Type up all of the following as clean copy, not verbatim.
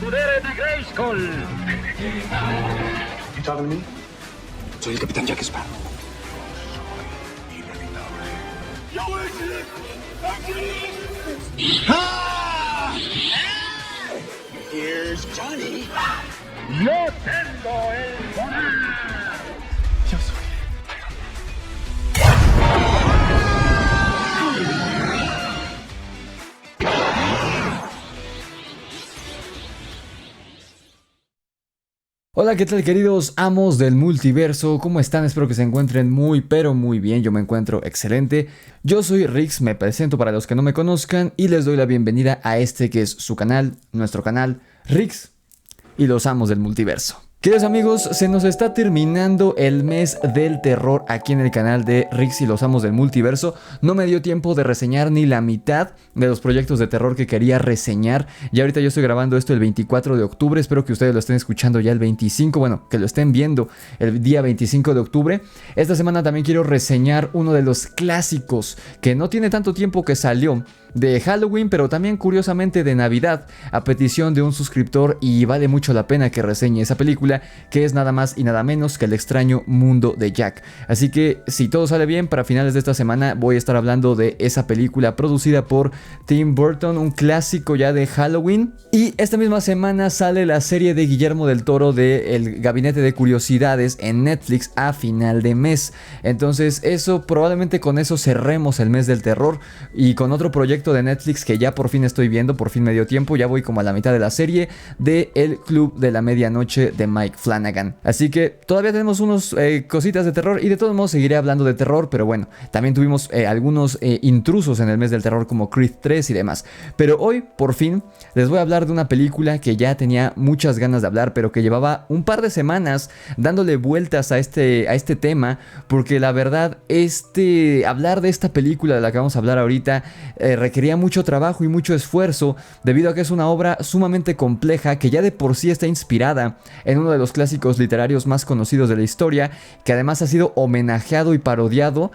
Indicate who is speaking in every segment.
Speaker 1: aventurere de Grayskull.
Speaker 2: You talking to me?
Speaker 3: Soy el Capitán Jack Sparrow.
Speaker 2: Here's Johnny.
Speaker 1: Yo tengo el poder.
Speaker 2: Yo soy.
Speaker 4: Hola, ¿qué tal, queridos amos del multiverso? ¿Cómo están? Espero que se encuentren muy, pero muy bien. Yo me encuentro excelente. Yo soy Rix, me presento para los que no me conozcan y les doy la bienvenida a este que es su canal, nuestro canal, Rix y los amos del multiverso. Queridos amigos, se nos está terminando el mes del terror aquí en el canal de Rix y los amos del multiverso. No me dio tiempo de reseñar ni la mitad de los proyectos de terror que quería reseñar. Y ahorita yo estoy grabando esto el 24 de octubre, espero que ustedes lo estén escuchando ya el 25, bueno, que lo estén viendo el día 25 de octubre. Esta semana también quiero reseñar uno de los clásicos que no tiene tanto tiempo que salió, de Halloween, pero también curiosamente de Navidad, a petición de un suscriptor, y vale mucho la pena que reseñe esa película, que es nada más y nada menos que El extraño mundo de Jack. Así que si todo sale bien, para finales de esta semana voy a estar hablando de esa película producida por Tim Burton, un clásico ya de Halloween. Y esta misma semana sale la serie de Guillermo del Toro de El Gabinete de Curiosidades en Netflix a final de mes. Entonces eso, probablemente con eso cerremos el mes del terror, y con otro proyecto de Netflix que ya por fin estoy viendo, por fin me dio tiempo, ya voy como a la mitad de la serie, de El Club de la Medianoche de Mike Flanagan. Así que todavía tenemos unos cositas de terror, y de todos modos seguiré hablando de terror, pero bueno, también tuvimos algunos intrusos en el mes del terror como Creed 3 y demás. Pero hoy por fin les voy a hablar de una película que ya tenía muchas ganas de hablar, pero que llevaba un par de semanas dándole vueltas a este tema, porque la verdad hablar de esta película de la que vamos a hablar ahorita requería mucho trabajo y mucho esfuerzo, debido a que es una obra sumamente compleja que ya de por sí está inspirada en uno de los clásicos literarios más conocidos de la historia, que además ha sido homenajeado y parodiado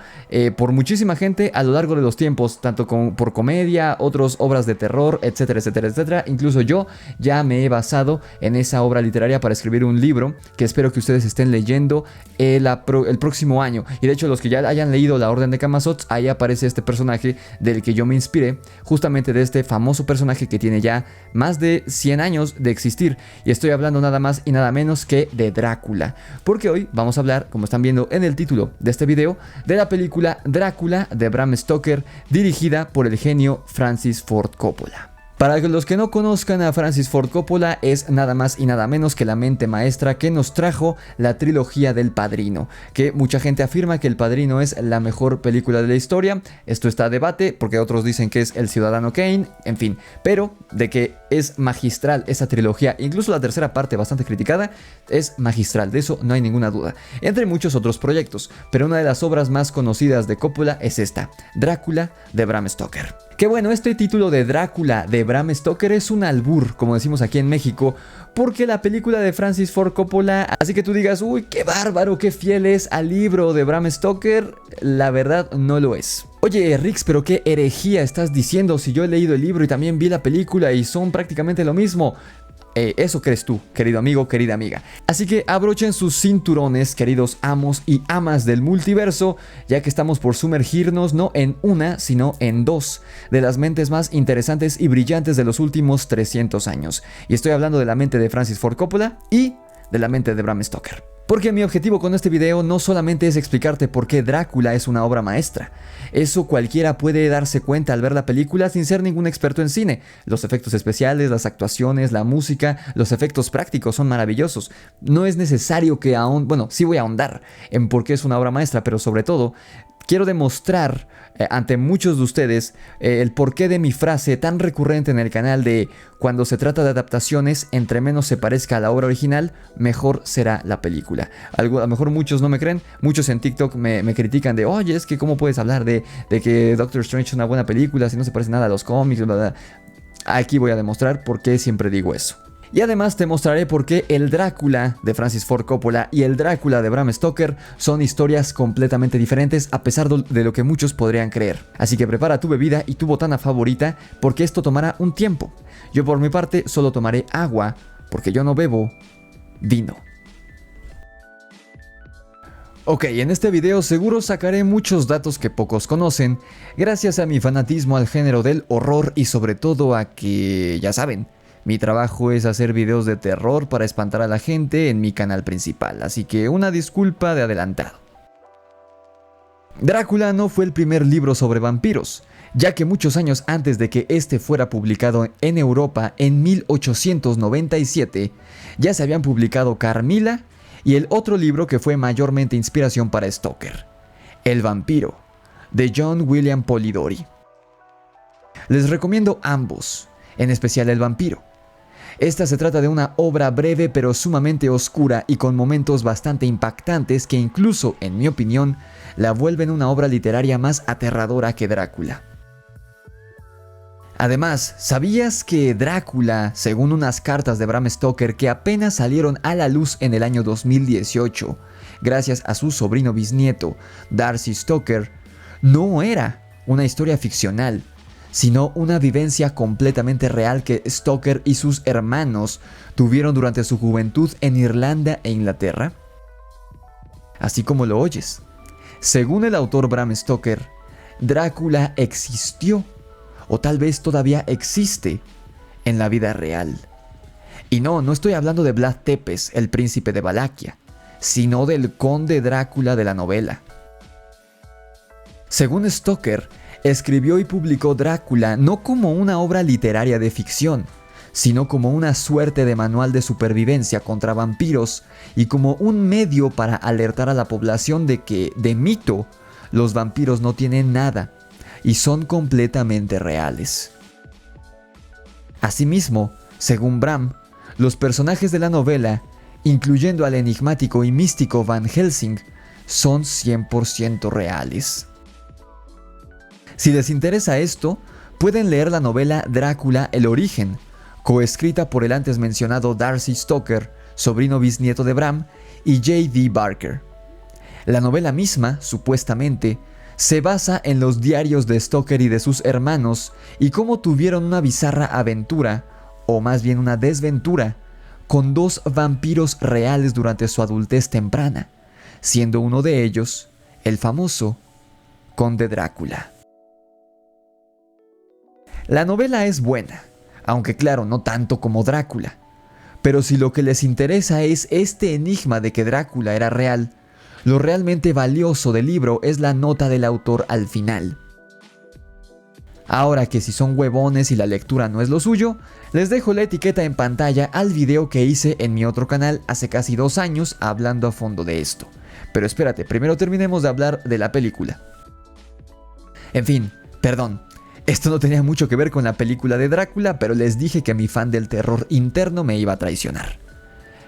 Speaker 4: por muchísima gente a lo largo de los tiempos, tanto por comedia, otras obras de terror, etcétera, etcétera, etcétera. Incluso yo ya me he basado en esa obra literaria para escribir un libro que espero que ustedes estén leyendo el próximo año. Y de hecho, los que ya hayan leído La Orden de Camazotz, ahí aparece este personaje del que yo me inspiré, justamente de este famoso personaje que tiene ya más de 100 años de existir, y estoy hablando nada más y nada menos que de Drácula, porque hoy vamos a hablar, como están viendo en el título de este video, de la película Drácula de Bram Stoker, dirigida por el genio Francis Ford Coppola. Para los que no conozcan a Francis Ford Coppola, es nada más y nada menos que la mente maestra que nos trajo la trilogía del Padrino, que mucha gente afirma que El Padrino es la mejor película de la historia. Esto está a debate, porque otros dicen que es El Ciudadano Kane, en fin, pero de que es magistral esa trilogía, incluso la tercera parte, bastante criticada, es magistral, de eso no hay ninguna duda, entre muchos otros proyectos, pero una de las obras más conocidas de Coppola es esta, Drácula de Bram Stoker. Que bueno, este título de Drácula de Bram Stoker es un albur, como decimos aquí en México, porque la película de Francis Ford Coppola, así que tú digas, uy, qué bárbaro, qué fiel es al libro de Bram Stoker, la verdad no lo es. Oye, Rix, pero qué herejía estás diciendo, si yo he leído el libro y también vi la película y son prácticamente lo mismo. Eso crees tú, querido amigo, querida amiga. Así que abrochen sus cinturones, queridos amos y amas del multiverso, ya que estamos por sumergirnos no en una, sino en dos de las mentes más interesantes y brillantes de los últimos 300 años. Y estoy hablando de la mente de Francis Ford Coppola y de la mente de Bram Stoker. Porque mi objetivo con este video no solamente es explicarte por qué Drácula es una obra maestra. Eso cualquiera puede darse cuenta al ver la película sin ser ningún experto en cine. Los efectos especiales, las actuaciones, la música, los efectos prácticos son maravillosos. No es necesario que sí voy a ahondar en por qué es una obra maestra, pero sobre todo quiero demostrar ante muchos de ustedes el porqué de mi frase tan recurrente en el canal de: cuando se trata de adaptaciones, entre menos se parezca a la obra original, mejor será la película. A lo mejor muchos no me creen, muchos en TikTok me critican de: oye, es que cómo puedes hablar de que Doctor Strange es una buena película si no se parece nada a los cómics, bla, bla. Aquí voy a demostrar por qué siempre digo eso. Y además te mostraré por qué el Drácula de Francis Ford Coppola y el Drácula de Bram Stoker son historias completamente diferentes a pesar de lo que muchos podrían creer. Así que prepara tu bebida y tu botana favorita porque esto tomará un tiempo. Yo por mi parte solo tomaré agua porque yo no bebo vino. Ok, en este video seguro sacaré muchos datos que pocos conocen gracias a mi fanatismo al género del horror y sobre todo a que, ya saben, mi trabajo es hacer videos de terror para espantar a la gente en mi canal principal, así que una disculpa de adelantado. Drácula no fue el primer libro sobre vampiros, ya que muchos años antes de que este fuera publicado en Europa en 1897, ya se habían publicado Carmilla y el otro libro que fue mayormente inspiración para Stoker, El vampiro, de John William Polidori. Les recomiendo ambos, en especial El vampiro. Esta se trata de una obra breve pero sumamente oscura y con momentos bastante impactantes que incluso, en mi opinión, la vuelven una obra literaria más aterradora que Drácula. Además, ¿sabías que Drácula, según unas cartas de Bram Stoker que apenas salieron a la luz en el año 2018, gracias a su sobrino bisnieto, Darcy Stoker, no era una historia ficcional, sino una vivencia completamente real que Stoker y sus hermanos tuvieron durante su juventud en Irlanda e Inglaterra? Así como lo oyes. Según el autor Bram Stoker, Drácula existió, o tal vez todavía existe, en la vida real. Y no estoy hablando de Vlad Tepes, el príncipe de Valaquia, sino del conde Drácula de la novela. Según Stoker, escribió y publicó Drácula no como una obra literaria de ficción, sino como una suerte de manual de supervivencia contra vampiros y como un medio para alertar a la población de que, de mito, los vampiros no tienen nada y son completamente reales. Asimismo, según Bram, los personajes de la novela, incluyendo al enigmático y místico Van Helsing, son 100% reales. Si les interesa esto, pueden leer la novela Drácula el origen, coescrita por el antes mencionado Darcy Stoker, sobrino bisnieto de Bram, y J.D. Barker. La novela misma, supuestamente, se basa en los diarios de Stoker y de sus hermanos y cómo tuvieron una bizarra aventura, o más bien una desventura, con dos vampiros reales durante su adultez temprana, siendo uno de ellos el famoso Conde Drácula. La novela es buena, aunque claro, no tanto como Drácula. Pero si lo que les interesa es este enigma de que Drácula era real, lo realmente valioso del libro es la nota del autor al final. Ahora que si son huevones y la lectura no es lo suyo, les dejo la etiqueta en pantalla al video que hice en mi otro canal hace casi 2 años hablando a fondo de esto. Pero espérate, primero terminemos de hablar de la película. En fin, perdón. Esto no tenía mucho que ver con la película de Drácula, pero les dije que mi fan del terror interno me iba a traicionar.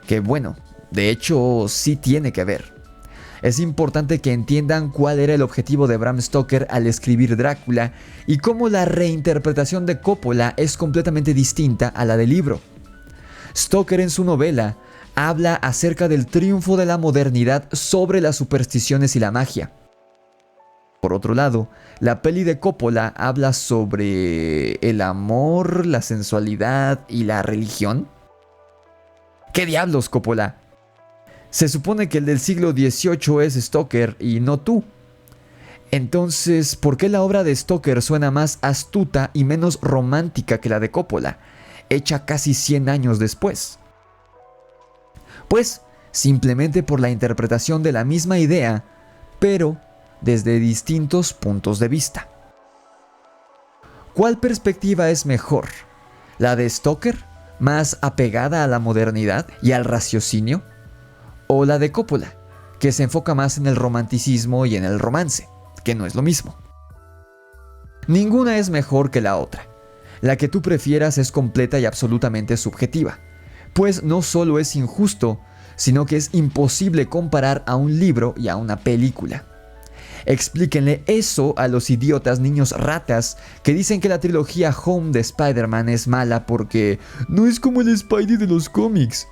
Speaker 4: Que bueno, de hecho sí tiene que ver. Es importante que entiendan cuál era el objetivo de Bram Stoker al escribir Drácula y cómo la reinterpretación de Coppola es completamente distinta a la del libro. Stoker en su novela habla acerca del triunfo de la modernidad sobre las supersticiones y la magia. Por otro lado, la peli de Coppola habla sobre el amor, la sensualidad y la religión. ¿Qué diablos, Coppola? Se supone que el del siglo XVIII es Stoker y no tú. Entonces, ¿por qué la obra de Stoker suena más astuta y menos romántica que la de Coppola, hecha casi 100 años después? Pues, simplemente por la interpretación de la misma idea, pero desde distintos puntos de vista. ¿Cuál perspectiva es mejor? ¿La de Stoker, más apegada a la modernidad y al raciocinio? ¿O la de Coppola, que se enfoca más en el romanticismo y en el romance, que no es lo mismo? Ninguna es mejor que la otra. La que tú prefieras es completa y absolutamente subjetiva, pues no solo es injusto, sino que es imposible comparar a un libro y a una película. Explíquenle eso a los idiotas niños ratas que dicen que la trilogía Home de Spider-Man es mala porque no es como el Spidey de los cómics.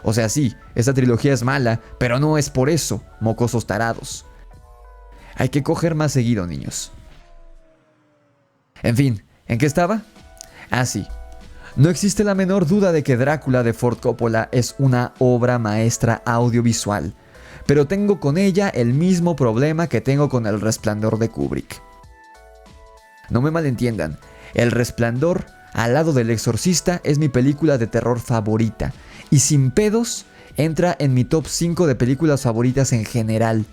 Speaker 4: O sea, sí, esta trilogía es mala, pero no es por eso, mocosos tarados. Hay que coger más seguido, niños. En fin, ¿en qué estaba? Ah, sí. No existe la menor duda de que Drácula de Ford Coppola es una obra maestra audiovisual, pero tengo con ella el mismo problema que tengo con El Resplandor de Kubrick. No me malentiendan, El Resplandor, al lado del Exorcista, es mi película de terror favorita, y sin pedos, entra en mi top 5 de películas favoritas en general.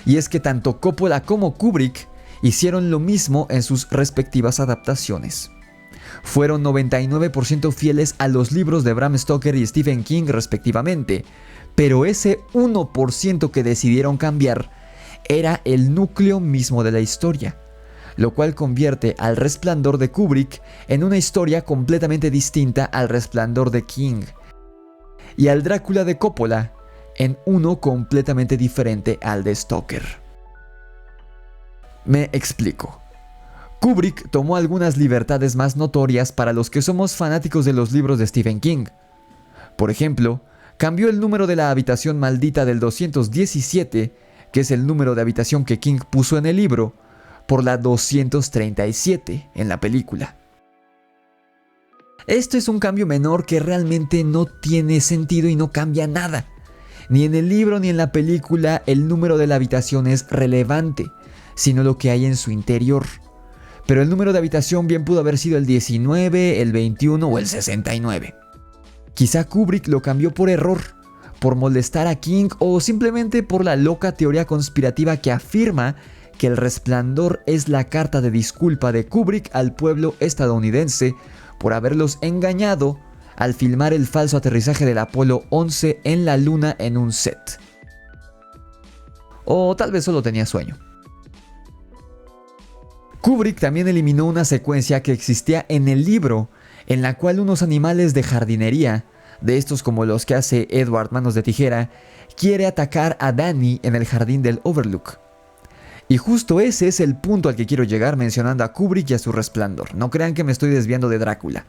Speaker 4: Y es que tanto Coppola como Kubrick hicieron lo mismo en sus respectivas adaptaciones. Fueron 99% fieles a los libros de Bram Stoker y Stephen King respectivamente, pero ese 1% que decidieron cambiar era el núcleo mismo de la historia, lo cual convierte al Resplandor de Kubrick en una historia completamente distinta al Resplandor de King, y al Drácula de Coppola en uno completamente diferente al de Stoker. Me explico. Kubrick tomó algunas libertades más notorias para los que somos fanáticos de los libros de Stephen King. Por ejemplo, cambió el número de la habitación maldita del 217, que es el número de habitación que King puso en el libro, por la 237 en la película. Esto es un cambio menor que realmente no tiene sentido y no cambia nada. Ni en el libro ni en la película el número de la habitación es relevante, sino lo que hay en su interior. Pero el número de habitación bien pudo haber sido el 19, el 21 o el 69. Quizá Kubrick lo cambió por error, por molestar a King o simplemente por la loca teoría conspirativa que afirma que El Resplandor es la carta de disculpa de Kubrick al pueblo estadounidense por haberlos engañado al filmar el falso aterrizaje del Apolo 11 en la luna en un set. O tal vez solo tenía sueño. Kubrick también eliminó una secuencia que existía en el libro, en la cual unos animales de jardinería, de estos como los que hace Edward Manos de Tijera, quiere atacar a Danny en el jardín del Overlook. Y justo ese es el punto al que quiero llegar mencionando a Kubrick y a su Resplandor. No crean que me estoy desviando de Drácula.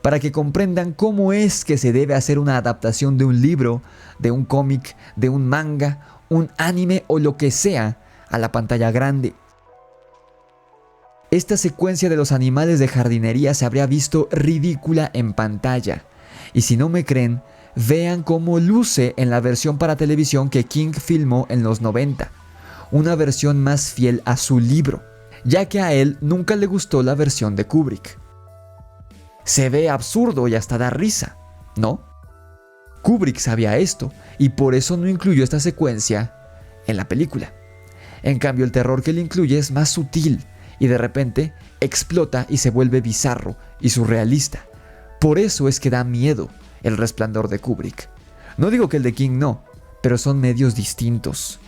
Speaker 4: Para que comprendan cómo es que se debe hacer una adaptación de un libro, de un cómic, de un manga, un anime o lo que sea a la pantalla grande. Esta secuencia de los animales de jardinería se habría visto ridícula en pantalla. Y si no me creen, vean cómo luce en la versión para televisión que King filmó en los 90. Una versión más fiel a su libro, ya que a él nunca le gustó la versión de Kubrick. Se ve absurdo y hasta da risa, ¿no? Kubrick sabía esto y por eso no incluyó esta secuencia en la película. En cambio, el terror que le incluye es más sutil y de repente explota y se vuelve bizarro y surrealista. Por eso es que da miedo El Resplandor de Kubrick. No digo que el de King no, pero son medios distintos.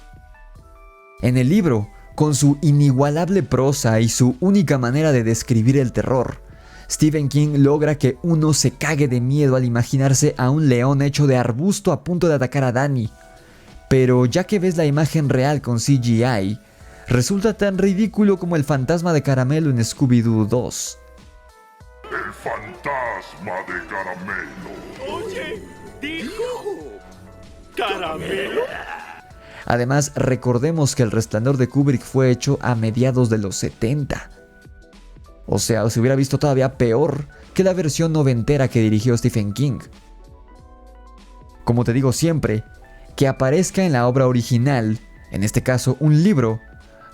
Speaker 4: En el libro, con su inigualable prosa y su única manera de describir el terror, Stephen King logra que uno se cague de miedo al imaginarse a un león hecho de arbusto a punto de atacar a Danny. Pero ya que ves la imagen real con CGI, resulta tan ridículo como el fantasma de Caramelo en Scooby-Doo 2.
Speaker 5: El fantasma de Caramelo.
Speaker 2: Oye, dijo caramelo.
Speaker 4: Además, recordemos que El Resplandor de Kubrick fue hecho a mediados de los 70. O sea, se hubiera visto todavía peor que la versión noventera que dirigió Stephen King. Como te digo siempre, que aparezca en la obra original, en este caso un libro,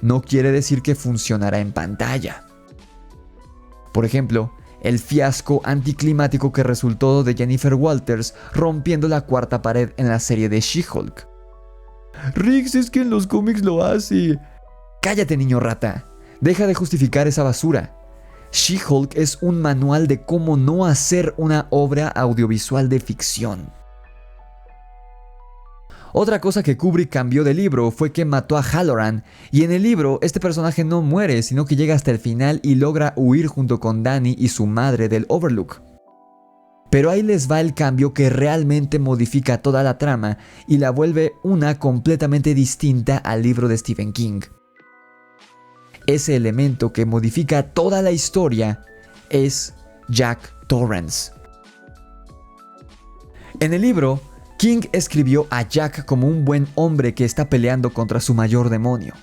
Speaker 4: no quiere decir que funcionará en pantalla. Por ejemplo, el fiasco anticlimático que resultó de Jennifer Walters rompiendo la cuarta pared en la serie de She-Hulk. Riggs, es que en los cómics lo hace. Cállate, niño rata. Deja de justificar esa basura. She-Hulk es un manual de cómo no hacer una obra audiovisual de ficción. Otra cosa que Kubrick cambió del libro fue que mató a Halloran, y en el libro este personaje no muere, sino que llega hasta el final y logra huir junto con Danny y su madre del Overlook. Pero ahí les va el cambio que realmente modifica toda la trama y la vuelve una completamente distinta al libro de Stephen King. Ese elemento que modifica toda la historia es Jack Torrance. En el libro, King escribió a Jack como un buen hombre que está peleando contra su mayor demonio,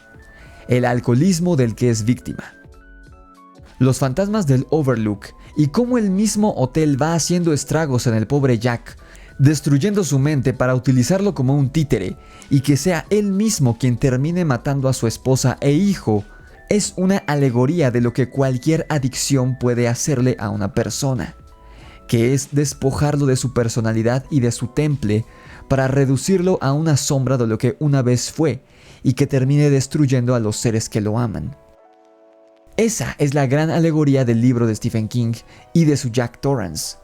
Speaker 4: el alcoholismo del que es víctima. Los fantasmas del Overlook y cómo el mismo hotel va haciendo estragos en el pobre Jack, destruyendo su mente para utilizarlo como un títere y que sea él mismo quien termine matando a su esposa e hijo, es una alegoría de lo que cualquier adicción puede hacerle a una persona, que es despojarlo de su personalidad y de su temple para reducirlo a una sombra de lo que una vez fue y que termine destruyendo a los seres que lo aman. Esa es la gran alegoría del libro de Stephen King y de su Jack Torrance.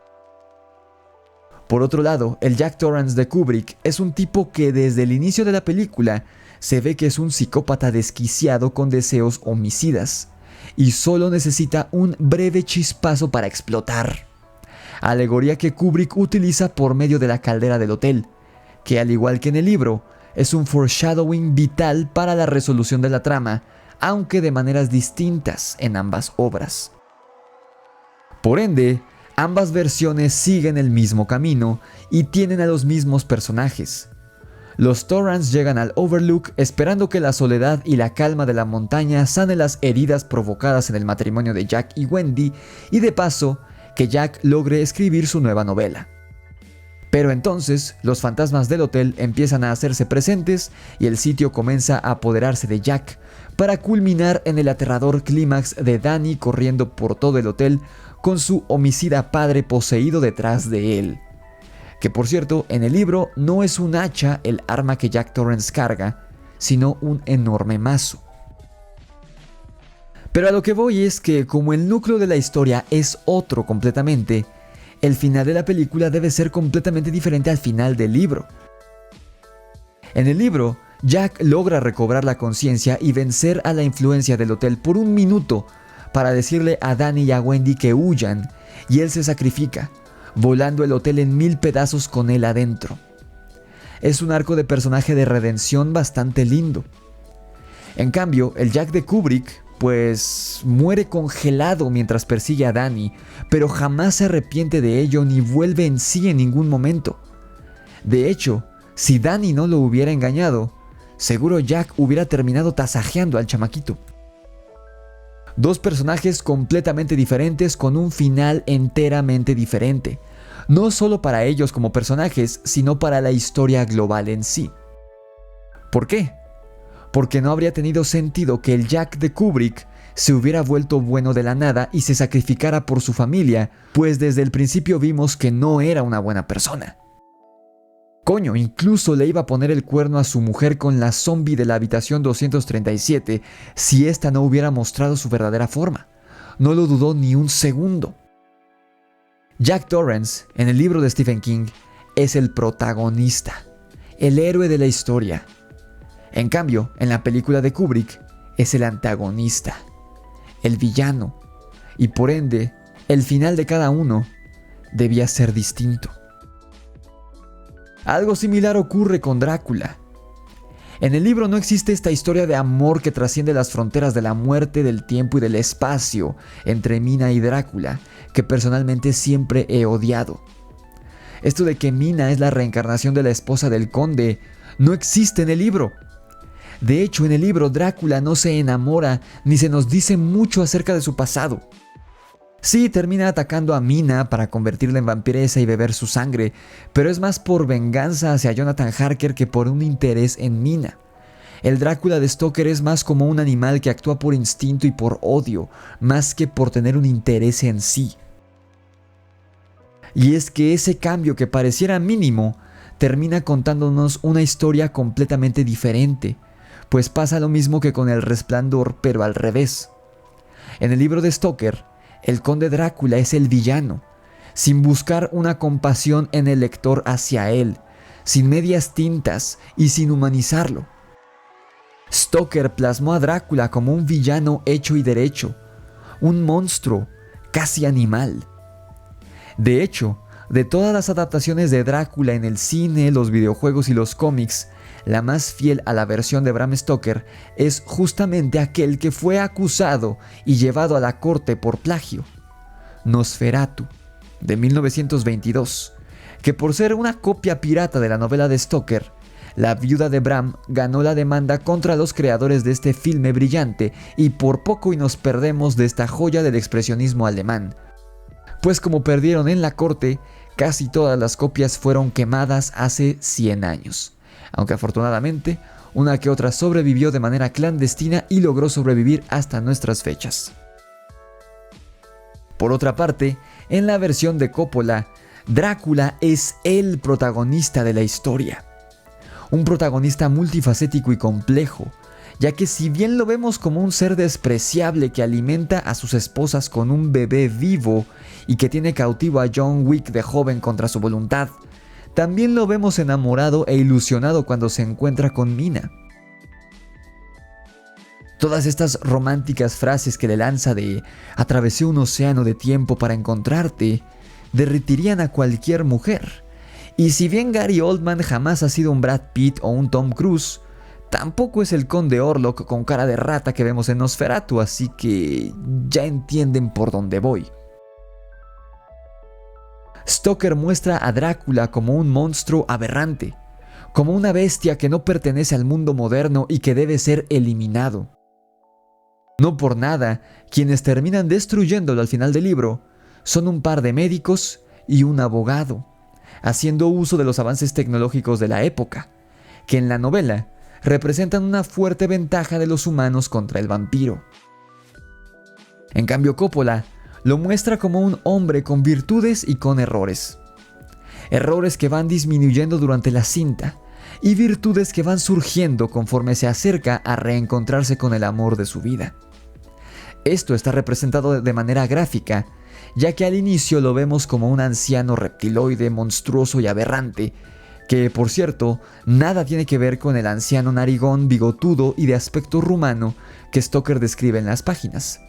Speaker 4: Por otro lado, el Jack Torrance de Kubrick es un tipo que desde el inicio de la película se ve que es un psicópata desquiciado con deseos homicidas y solo necesita un breve chispazo para explotar. Alegoría que Kubrick utiliza por medio de la caldera del hotel, que al igual que en el libro, es un foreshadowing vital para la resolución de la trama, aunque de maneras distintas en ambas obras. Por ende, ambas versiones siguen el mismo camino y tienen a los mismos personajes. Los Torrance llegan al Overlook esperando que la soledad y la calma de la montaña sane las heridas provocadas en el matrimonio de Jack y Wendy y de paso que Jack logre escribir su nueva novela. Pero entonces los fantasmas del hotel empiezan a hacerse presentes y el sitio comienza a apoderarse de Jack para culminar en el aterrador clímax de Danny corriendo por todo el hotel con su homicida padre poseído detrás de él. Que por cierto, en el libro no es un hacha el arma que Jack Torrance carga, sino un enorme mazo. Pero a lo que voy es que como el núcleo de la historia es otro completamente, el final de la película debe ser completamente diferente al final del libro. En el libro, Jack logra recobrar la conciencia y vencer a la influencia del hotel por un minuto para decirle a Danny y a Wendy que huyan, y él se sacrifica, volando el hotel en 1000 pedazos con él adentro. Es un arco de personaje de redención bastante lindo. En cambio, el Jack de Kubrick, pues muere congelado mientras persigue a Danny, pero jamás se arrepiente de ello ni vuelve en sí en ningún momento. De hecho, si Danny no lo hubiera engañado, seguro Jack hubiera terminado tasajeando al chamaquito. Dos personajes completamente diferentes con un final enteramente diferente, no solo para ellos como personajes, sino para la historia global en sí. ¿Por qué? Porque no habría tenido sentido que el Jack de Kubrick se hubiera vuelto bueno de la nada y se sacrificara por su familia, pues desde el principio vimos que no era una buena persona. Coño, incluso le iba a poner el cuerno a su mujer con la zombie de la habitación 237 si ésta no hubiera mostrado su verdadera forma. No lo dudó ni un segundo. Jack Torrance, en el libro de Stephen King, es el protagonista, el héroe de la historia. En cambio, en la película de Kubrick, es el antagonista, el villano, y por ende, el final de cada uno debía ser distinto. Algo similar ocurre con Drácula. En el libro no existe esta historia de amor que trasciende las fronteras de la muerte, del tiempo y del espacio entre Mina y Drácula, que personalmente siempre he odiado. Esto de que Mina es la reencarnación de la esposa del conde no existe en el libro. De hecho, en el libro Drácula no se enamora ni se nos dice mucho acerca de su pasado. Sí, termina atacando a Mina para convertirla en vampiresa y beber su sangre, pero es más por venganza hacia Jonathan Harker que por un interés en Mina. El Drácula de Stoker es más como un animal que actúa por instinto y por odio, más que por tener un interés en sí. Y es que ese cambio que pareciera mínimo, termina contándonos una historia completamente diferente, pues pasa lo mismo que con El Resplandor, pero al revés. En el libro de Stoker, el conde Drácula es el villano, sin buscar una compasión en el lector hacia él, sin medias tintas y sin humanizarlo. Stoker plasmó a Drácula como un villano hecho y derecho, un monstruo, casi animal. De hecho, de todas las adaptaciones de Drácula en el cine, los videojuegos y los cómics, la más fiel a la versión de Bram Stoker es justamente aquel que fue acusado y llevado a la corte por plagio, Nosferatu, de 1922, que por ser una copia pirata de la novela de Stoker, la viuda de Bram ganó la demanda contra los creadores de este filme brillante y por poco y nos perdemos de esta joya del expresionismo alemán. Pues como perdieron en la corte, casi todas las copias fueron quemadas hace 100 años. Aunque afortunadamente, una que otra sobrevivió de manera clandestina y logró sobrevivir hasta nuestras fechas. Por otra parte, en la versión de Coppola, Drácula es el protagonista de la historia. Un protagonista multifacético y complejo, ya que si bien lo vemos como un ser despreciable que alimenta a sus esposas con un bebé vivo y que tiene cautivo a John Wick de joven contra su voluntad, también lo vemos enamorado e ilusionado cuando se encuentra con Mina. Todas estas románticas frases que le lanza de "atravesé un océano de tiempo para encontrarte" derritirían a cualquier mujer. Y si bien Gary Oldman jamás ha sido un Brad Pitt o un Tom Cruise, tampoco es el conde Orlok con cara de rata que vemos en Nosferatu, así que ya entienden por dónde voy. Stoker muestra a Drácula como un monstruo aberrante, como una bestia que no pertenece al mundo moderno y que debe ser eliminado. No por nada, quienes terminan destruyéndolo al final del libro son un par de médicos y un abogado, haciendo uso de los avances tecnológicos de la época, que en la novela representan una fuerte ventaja de los humanos contra el vampiro. En cambio, Coppola lo muestra como un hombre con virtudes y con errores. Errores que van disminuyendo durante la cinta y virtudes que van surgiendo conforme se acerca a reencontrarse con el amor de su vida. Esto está representado de manera gráfica, ya que al inicio lo vemos como un anciano reptiloide monstruoso y aberrante, que por cierto, nada tiene que ver con el anciano narigón, bigotudo y de aspecto rumano que Stoker describe en las páginas.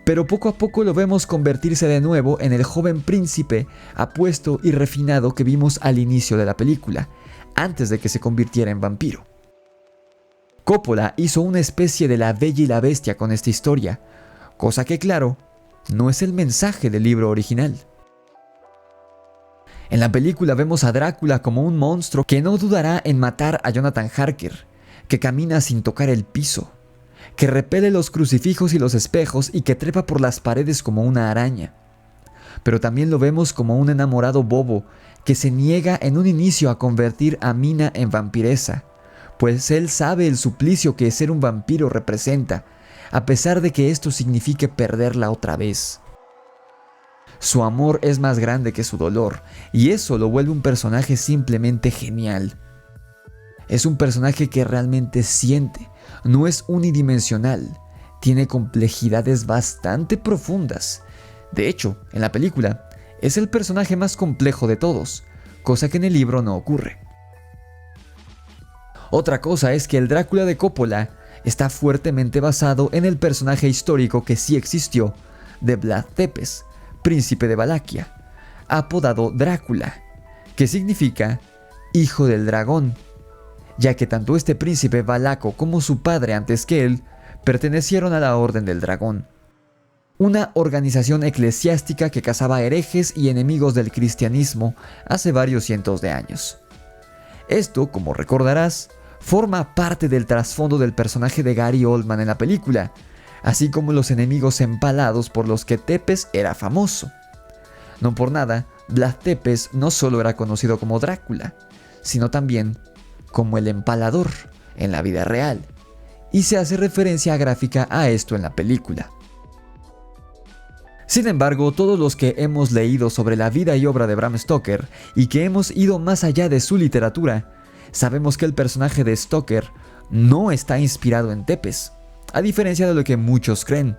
Speaker 4: Pero poco a poco lo vemos convertirse de nuevo en el joven príncipe apuesto y refinado que vimos al inicio de la película, antes de que se convirtiera en vampiro. Coppola hizo una especie de La Bella y la Bestia con esta historia, cosa que claro, no es el mensaje del libro original. En la película vemos a Drácula como un monstruo que no dudará en matar a Jonathan Harker, que camina sin tocar el piso, que repele los crucifijos y los espejos y que trepa por las paredes como una araña. Pero también lo vemos como un enamorado bobo que se niega en un inicio a convertir a Mina en vampiresa, pues él sabe el suplicio que ser un vampiro representa, a pesar de que esto signifique perderla otra vez. Su amor es más grande que su dolor, y eso lo vuelve un personaje simplemente genial. Es un personaje que realmente siente, no es unidimensional, tiene complejidades bastante profundas. De hecho, en la película, es el personaje más complejo de todos, cosa que en el libro no ocurre. Otra cosa es que el Drácula de Coppola está fuertemente basado en el personaje histórico que sí existió de Vlad Tepes, príncipe de Valaquia, apodado Drácula, que significa hijo del dragón, ya que tanto este príncipe valaco como su padre antes que él pertenecieron a la Orden del Dragón, una organización eclesiástica que cazaba herejes y enemigos del cristianismo hace varios cientos de años. Esto, como recordarás, forma parte del trasfondo del personaje de Gary Oldman en la película, así como los enemigos empalados por los que Tepes era famoso. No por nada, Vlad Tepes no solo era conocido como Drácula, sino también como el Empalador en la vida real, y se hace referencia gráfica a esto en la película. Sin embargo, todos los que hemos leído sobre la vida y obra de Bram Stoker y que hemos ido más allá de su literatura, sabemos que el personaje de Stoker no está inspirado en Tepes, a diferencia de lo que muchos creen.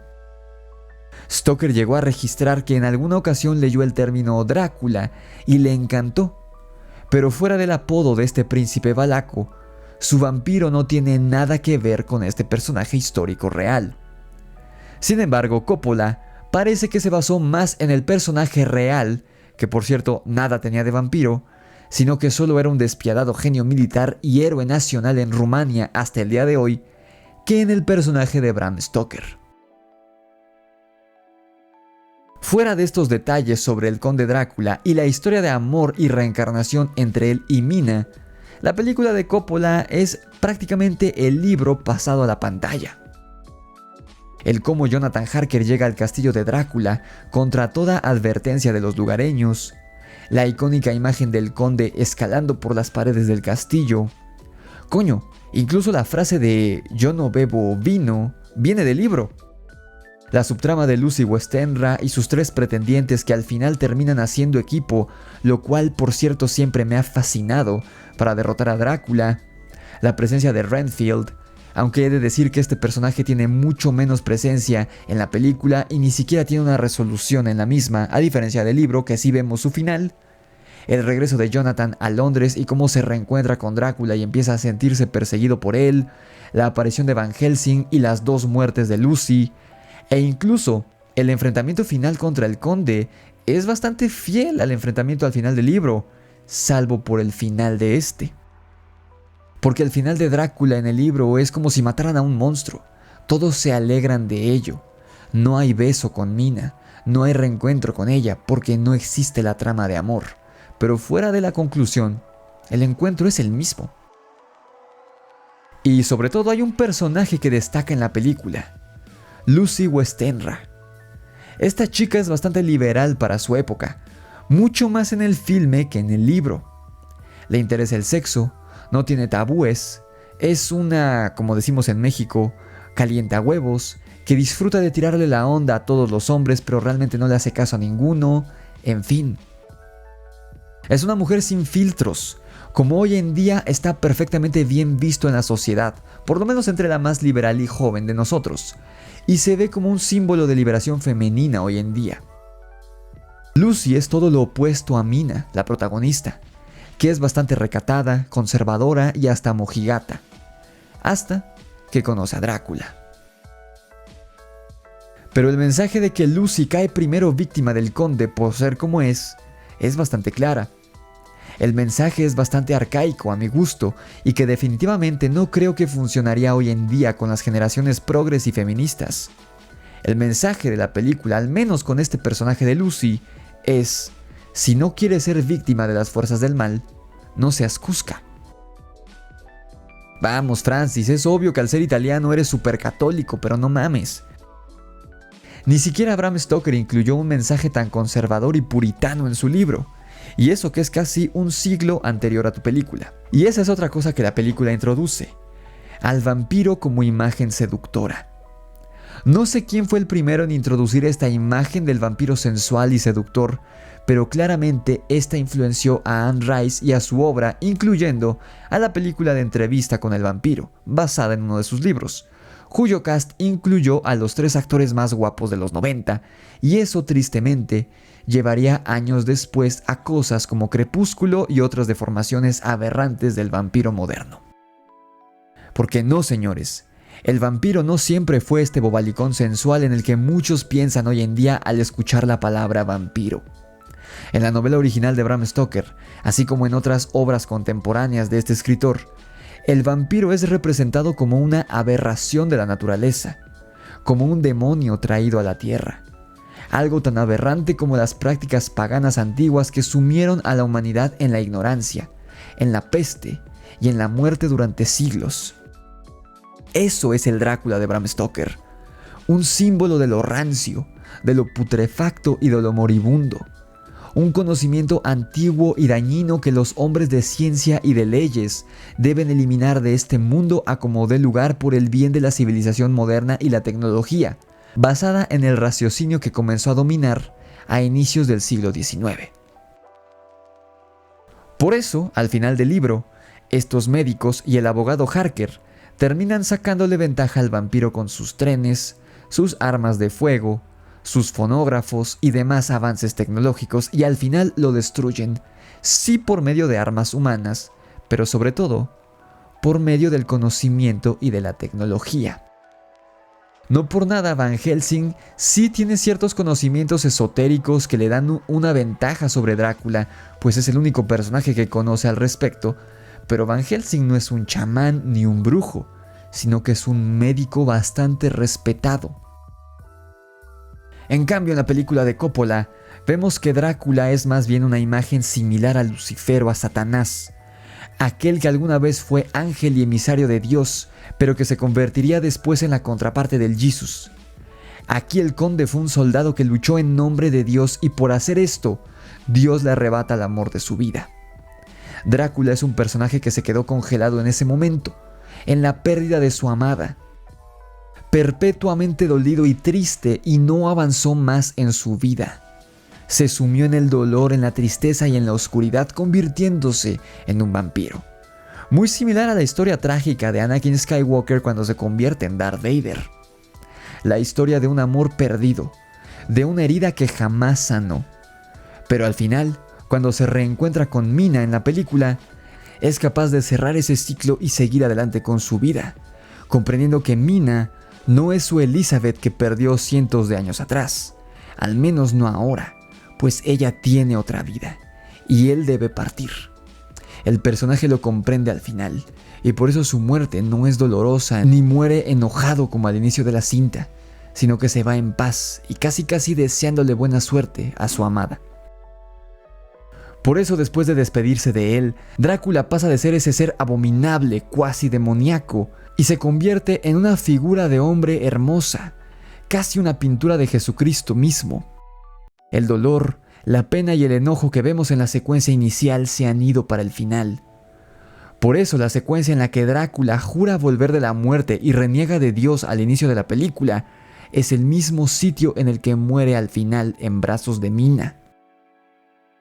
Speaker 4: Stoker llegó a registrar que en alguna ocasión leyó el término Drácula y le encantó, pero fuera del apodo de este príncipe valaco, su vampiro no tiene nada que ver con este personaje histórico real. Sin embargo, Coppola parece que se basó más en el personaje real que por cierto nada tenía de vampiro, sino que solo era un despiadado genio militar y héroe nacional en Rumania hasta el día de hoy, que en el personaje de Bram Stoker. Fuera de estos detalles sobre el conde Drácula y la historia de amor y reencarnación entre él y Mina, la película de Coppola es prácticamente el libro pasado a la pantalla. El cómo Jonathan Harker llega al castillo de Drácula contra toda advertencia de los lugareños, la icónica imagen del conde escalando por las paredes del castillo. Coño, incluso la frase de "yo no bebo vino" viene del libro. La subtrama de Lucy Westenra y sus 3 pretendientes que al final terminan haciendo equipo, lo cual por cierto siempre me ha fascinado, para derrotar a Drácula. La presencia de Renfield, aunque he de decir que este personaje tiene mucho menos presencia en la película y ni siquiera tiene una resolución en la misma, a diferencia del libro que sí vemos su final. El regreso de Jonathan a Londres y cómo se reencuentra con Drácula y empieza a sentirse perseguido por él, la aparición de Van Helsing y las 2 muertes de Lucy, e incluso el enfrentamiento final contra el conde es bastante fiel al enfrentamiento al final del libro, salvo por el final de este. Porque el final de Drácula en el libro es como si mataran a un monstruo. Todos se alegran de ello. No hay beso con Mina, no hay reencuentro con ella porque no existe la trama de amor. Pero fuera de la conclusión, el encuentro es el mismo. Y sobre todo hay un personaje que destaca en la película: Lucy Westenra. Esta chica es bastante liberal para su época, mucho más en el filme que en el libro. Le interesa el sexo, no tiene tabúes, es una, como decimos en México, calientahuevos, que disfruta de tirarle la onda a todos los hombres pero realmente no le hace caso a ninguno, en fin. Es una mujer sin filtros, como hoy en día está perfectamente bien visto en la sociedad, por lo menos entre la más liberal y joven de nosotros, y se ve como un símbolo de liberación femenina hoy en día. Lucy es todo lo opuesto a Mina, la protagonista, que es bastante recatada, conservadora y hasta mojigata, hasta que conoce a Drácula. Pero el mensaje de que Lucy cae primero víctima del conde por ser como es bastante clara. El mensaje es bastante arcaico a mi gusto y que definitivamente no creo que funcionaría hoy en día con las generaciones progres y feministas. El mensaje de la película, al menos con este personaje de Lucy, es: si no quieres ser víctima de las fuerzas del mal, no seas cusca. Vamos, Francis, es obvio que al ser italiano eres súper católico, pero no mames. Ni siquiera Bram Stoker incluyó un mensaje tan conservador y puritano en su libro. Y eso que es casi un siglo anterior a tu película. Y esa es otra cosa que la película introduce: al vampiro como imagen seductora. No sé quién fue el primero en introducir esta imagen del vampiro sensual y seductor, pero claramente esta influenció a Anne Rice y a su obra, incluyendo a la película de Entrevista con el vampiro, basada en uno de sus libros, cuyo cast incluyó a los 3 actores más guapos de los 90, y eso tristemente llevaría años después a cosas como Crepúsculo y otras deformaciones aberrantes del vampiro moderno. Porque no, señores, el vampiro no siempre fue este bobalicón sensual en el que muchos piensan hoy en día al escuchar la palabra vampiro. En la novela original de Bram Stoker, así como en otras obras contemporáneas de este escritor, el vampiro es representado como una aberración de la naturaleza, como un demonio traído a la tierra. Algo tan aberrante como las prácticas paganas antiguas que sumieron a la humanidad en la ignorancia, en la peste y en la muerte durante siglos. Eso es el Drácula de Bram Stoker, un símbolo de lo rancio, de lo putrefacto y de lo moribundo. Un conocimiento antiguo y dañino que los hombres de ciencia y de leyes deben eliminar de este mundo a como dé lugar por el bien de la civilización moderna y la tecnología, basada en el raciocinio que comenzó a dominar a inicios del siglo XIX. Por eso, al final del libro, estos médicos y el abogado Harker terminan sacándole ventaja al vampiro con sus trenes, sus armas de fuego, sus fonógrafos y demás avances tecnológicos, y al final lo destruyen, sí por medio de armas humanas, pero sobre todo por medio del conocimiento y de la tecnología. No por nada Van Helsing sí tiene ciertos conocimientos esotéricos que le dan una ventaja sobre Drácula, pues es el único personaje que conoce al respecto, pero Van Helsing no es un chamán ni un brujo, sino que es un médico bastante respetado. En cambio, en la película de Coppola, vemos que Drácula es más bien una imagen similar a Lucifer o a Satanás, aquel que alguna vez fue ángel y emisario de Dios, pero que se convertiría después en la contraparte del Jesús. Aquí el conde fue un soldado que luchó en nombre de Dios y por hacer esto, Dios le arrebata el amor de su vida. Drácula es un personaje que se quedó congelado en ese momento, en la pérdida de su amada, perpetuamente dolido y triste, y no avanzó más en su vida. Se sumió en el dolor, en la tristeza y en la oscuridad, convirtiéndose en un vampiro. Muy similar a la historia trágica de Anakin Skywalker cuando se convierte en Darth Vader. La historia de un amor perdido, de una herida que jamás sanó. Pero al final, cuando se reencuentra con Mina en la película, es capaz de cerrar ese ciclo y seguir adelante con su vida, comprendiendo que Mina no es su Elizabeth que perdió cientos de años atrás, al menos no ahora, pues ella tiene otra vida, y él debe partir. El personaje lo comprende al final, y por eso su muerte no es dolorosa, ni muere enojado como al inicio de la cinta, sino que se va en paz y casi deseándole buena suerte a su amada. Por eso, después de despedirse de él, Drácula pasa de ser ese ser abominable, cuasi demoníaco, y se convierte en una figura de hombre hermosa, casi una pintura de Jesucristo mismo. El dolor, la pena y el enojo que vemos en la secuencia inicial se han ido para el final. Por eso la secuencia en la que Drácula jura volver de la muerte y reniega de Dios al inicio de la película es el mismo sitio en el que muere al final en brazos de Mina.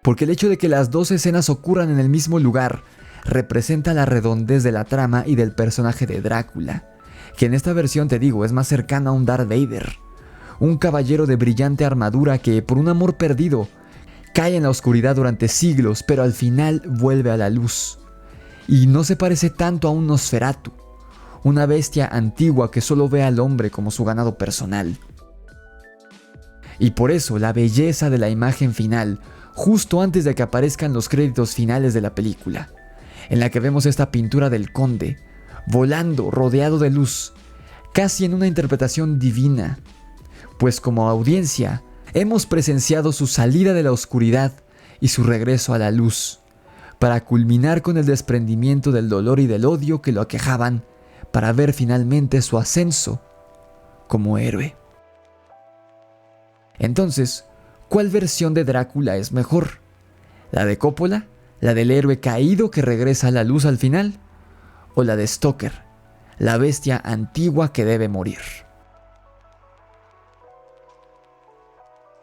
Speaker 4: Porque el hecho de que las dos escenas ocurran en el mismo lugar representa la redondez de la trama y del personaje de Drácula, que en esta versión, te digo, es más cercano a un Darth Vader, un caballero de brillante armadura que, por un amor perdido, cae en la oscuridad durante siglos, pero al final vuelve a la luz. Y no se parece tanto a un Nosferatu, una bestia antigua que solo ve al hombre como su ganado personal. Y por eso la belleza de la imagen final, justo antes de que aparezcan los créditos finales de la película, en la que vemos esta pintura del conde, volando, rodeado de luz, casi en una interpretación divina, pues como audiencia hemos presenciado su salida de la oscuridad y su regreso a la luz, para culminar con el desprendimiento del dolor y del odio que lo aquejaban, para ver finalmente su ascenso como héroe. Entonces, ¿cuál versión de Drácula es mejor? ¿La de Coppola? ¿La del héroe caído que regresa a la luz al final? ¿O la de Stoker, la bestia antigua que debe morir?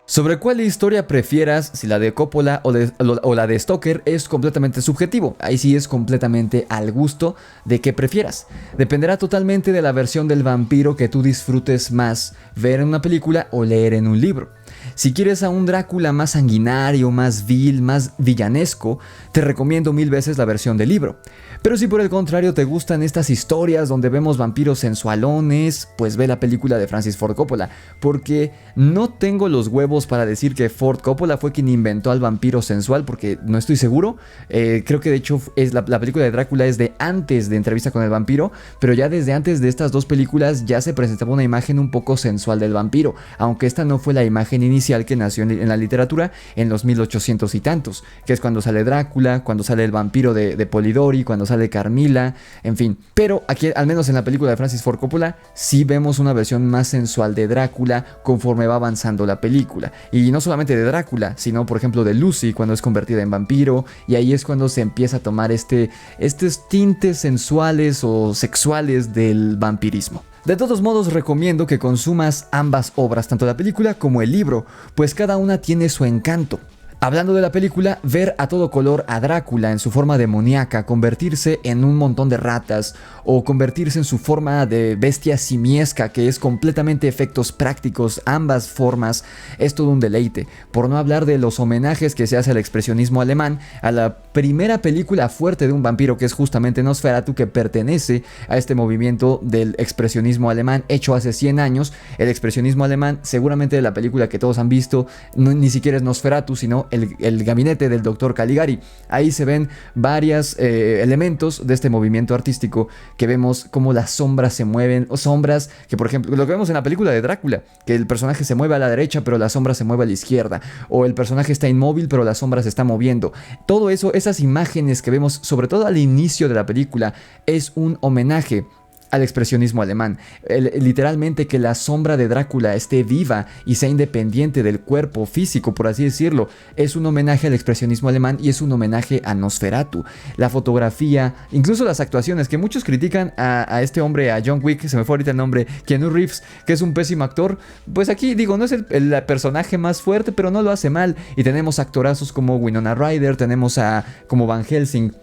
Speaker 4: Sobre cuál historia prefieras, si la de Coppola o la de Stoker, es completamente subjetivo. Ahí sí es completamente al gusto de qué prefieras. Dependerá totalmente de la versión del vampiro que tú disfrutes más ver en una película o leer en un libro. Si quieres a un Drácula más sanguinario, más vil, más villanesco, te recomiendo 1000 veces la versión del libro. Pero si por el contrario te gustan estas historias donde vemos vampiros sensualones, pues ve la película de Francis Ford Coppola, porque no tengo los huevos para decir que Ford Coppola fue quien inventó al vampiro sensual, porque no estoy seguro. Creo que de hecho la película de Drácula es de antes de Entrevista con el vampiro, pero ya desde antes de estas dos películas ya se presentaba una imagen un poco sensual del vampiro, aunque esta no fue la imagen inicial que nació en la literatura en los 1800 y tantos, que es cuando sale Drácula, cuando sale el vampiro de Polidori, cuando sale Carmila, en fin. Pero aquí, al menos en la película de Francis Ford Coppola, sí vemos una versión más sensual de Drácula conforme va avanzando la película. Y no solamente de Drácula, sino por ejemplo de Lucy cuando es convertida en vampiro, y ahí es cuando se empieza a tomar estos tintes sensuales o sexuales del vampirismo. De todos modos, recomiendo que consumas ambas obras, tanto la película como el libro, pues cada una tiene su encanto. Hablando de la película, ver a todo color a Drácula en su forma demoníaca convertirse en un montón de ratas o convertirse en su forma de bestia simiesca, que es completamente efectos prácticos, ambas formas, es todo un deleite. Por no hablar de los homenajes que se hace al expresionismo alemán, a la primera película fuerte de un vampiro, que es justamente Nosferatu, que pertenece a este movimiento del expresionismo alemán hecho hace 100 años. El expresionismo alemán, seguramente la película que todos han visto, ni siquiera es Nosferatu, sino el gabinete del Dr. Caligari. Ahí se ven varios elementos de este movimiento artístico, que vemos cómo las sombras se mueven, o sombras que, por ejemplo, lo que vemos en la película de Drácula, que el personaje se mueve a la derecha pero la sombra se mueve a la izquierda, o el personaje está inmóvil pero la sombra se está moviendo. Todo eso, esas imágenes que vemos sobre todo al inicio de la película, es un homenaje al expresionismo alemán. Literalmente que la sombra de Drácula esté viva y sea independiente del cuerpo físico, por así decirlo, es un homenaje al expresionismo alemán y es un homenaje a Nosferatu. La fotografía, incluso las actuaciones, que muchos critican a este hombre, a John Wick, se me fue ahorita el nombre, Keanu Reeves, que es un pésimo actor. Pues aquí digo, no es el personaje más fuerte, pero no lo hace mal. Y tenemos actorazos como Winona Ryder, tenemos como Van Helsing,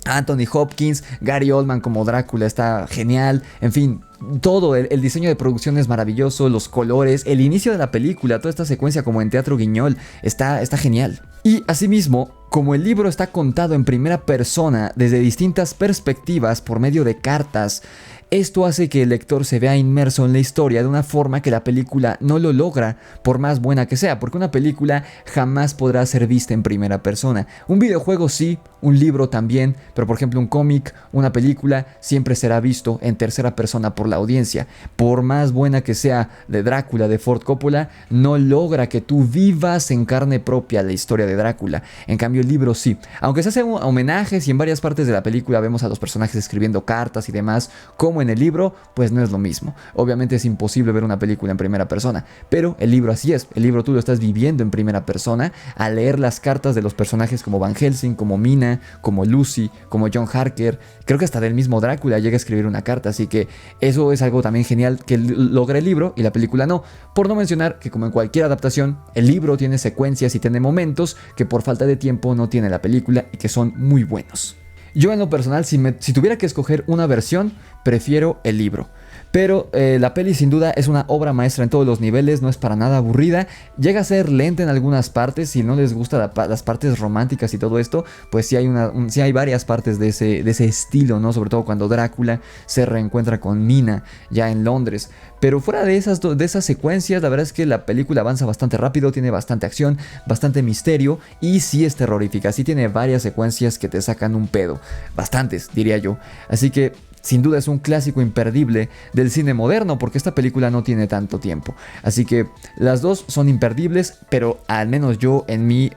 Speaker 4: Anthony Hopkins, Gary Oldman como Drácula está genial, en fin, todo, el diseño de producción es maravilloso, los colores, el inicio de la película, toda esta secuencia como en Teatro Guiñol, está genial. Y asimismo, como el libro está contado en primera persona desde distintas perspectivas por medio de cartas, esto hace que el lector se vea inmerso en la historia de una forma que la película no lo logra, por más buena que sea, porque una película jamás podrá ser vista en primera persona. Un videojuego sí, un libro también, pero por ejemplo un cómic, una película, siempre será visto en tercera persona por la audiencia. Por más buena que sea de Drácula de Ford Coppola, no logra que tú vivas en carne propia la historia de Drácula. En cambio el libro sí, aunque se hacen homenajes y en varias partes de la película vemos a los personajes escribiendo cartas y demás, como en el libro, pues no es lo mismo. Obviamente es imposible ver una película en primera persona, pero el libro así es. El libro tú lo estás viviendo en primera persona al leer las cartas de los personajes como Van Helsing, como Mina, como Lucy, como John Harker. Creo que hasta del mismo Drácula llega a escribir una carta, así que eso es algo también genial que logra el libro y la película no. Por no mencionar que, como en cualquier adaptación, el libro tiene secuencias y tiene momentos que por falta de tiempo no tiene la película y que son muy buenos. Yo en lo personal, si tuviera que escoger una versión, prefiero el libro. Pero la peli sin duda es una obra maestra en todos los niveles, no es para nada aburrida, llega a ser lenta en algunas partes. Si no les gusta las partes románticas y todo esto, pues sí hay varias partes de ese estilo, ¿no? Sobre todo cuando Drácula se reencuentra con Mina ya en Londres. Pero fuera de esas secuencias, la verdad es que la película avanza bastante rápido, tiene bastante acción, bastante misterio y sí es terrorífica, sí tiene varias secuencias que te sacan un pedo, bastantes diría yo. Así que sin duda es un clásico imperdible del cine moderno, porque esta película no tiene tanto tiempo. Así que las dos son imperdibles, pero al menos yo en mi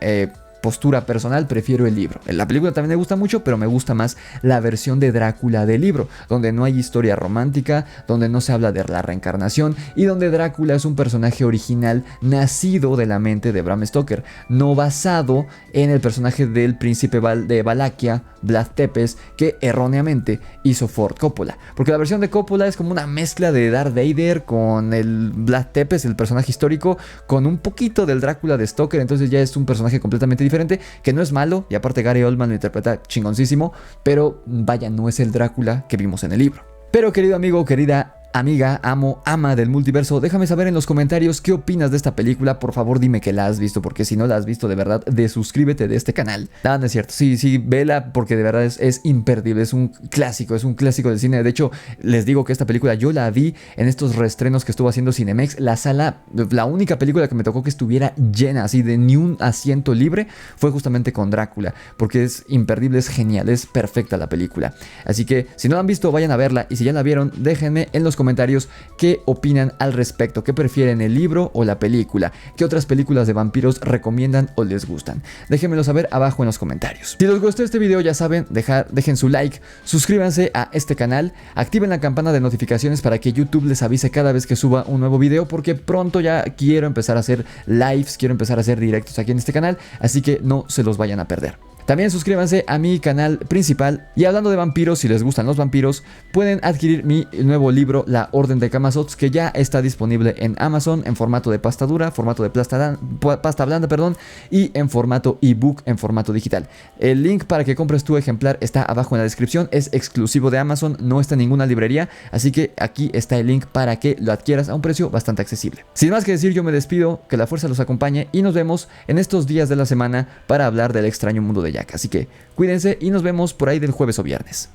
Speaker 4: postura personal prefiero el libro. La película también me gusta mucho, pero me gusta más la versión de Drácula del libro, donde no hay historia romántica, donde no se habla de la reencarnación y donde Drácula es un personaje original nacido de la mente de Bram Stoker, no basado en el personaje del príncipe de Valaquia, Vlad Tepes, que erróneamente hizo Ford Coppola. Porque la versión de Coppola es como una mezcla de Darth Vader con el Vlad Tepes, el personaje histórico, con un poquito del Drácula de Stoker, entonces ya es un personaje completamente diferente, que no es malo, y aparte Gary Oldman lo interpreta chingoncísimo, pero vaya, no es el Drácula que vimos en el libro. Pero querido amigo, querida amiga, ama del multiverso, déjame saber en los comentarios qué opinas de esta película. Por favor dime que la has visto, porque si no la has visto, de verdad, desuscríbete de este canal. No es cierto, sí, vela, porque de verdad es imperdible, es un clásico del cine. De hecho, les digo que esta película yo la vi en estos reestrenos que estuvo haciendo Cinemex. La única película que me tocó que estuviera llena, así de ni un asiento libre, fue justamente con Drácula, porque es imperdible, es genial, es perfecta la película. Así que si no la han visto, vayan a verla, y si ya la vieron, déjenme en los comentarios qué opinan al respecto, qué prefieren, el libro o la película, qué otras películas de vampiros recomiendan o les gustan. Déjenmelo saber abajo en los comentarios. Si les gustó este video, ya saben, dejen su like, suscríbanse a este canal, activen la campana de notificaciones para que YouTube les avise cada vez que suba un nuevo video, porque pronto ya quiero empezar a hacer lives, quiero empezar a hacer directos aquí en este canal, así que no se los vayan a perder. También suscríbanse a mi canal principal. Y hablando de vampiros, si les gustan los vampiros, pueden adquirir mi nuevo libro, La Orden de Camazotz, que ya está disponible en Amazon en formato de pasta dura, formato de pasta blanda, perdón, y en formato ebook, en formato digital. El link para que compres tu ejemplar está abajo en la descripción. Es exclusivo de Amazon, no está en ninguna librería, así que aquí está el link para que lo adquieras a un precio bastante accesible. Sin más que decir, yo me despido, que la fuerza los acompañe y nos vemos en estos días de la semana para hablar del extraño mundo de Jack. Así que cuídense y nos vemos por ahí del jueves o viernes.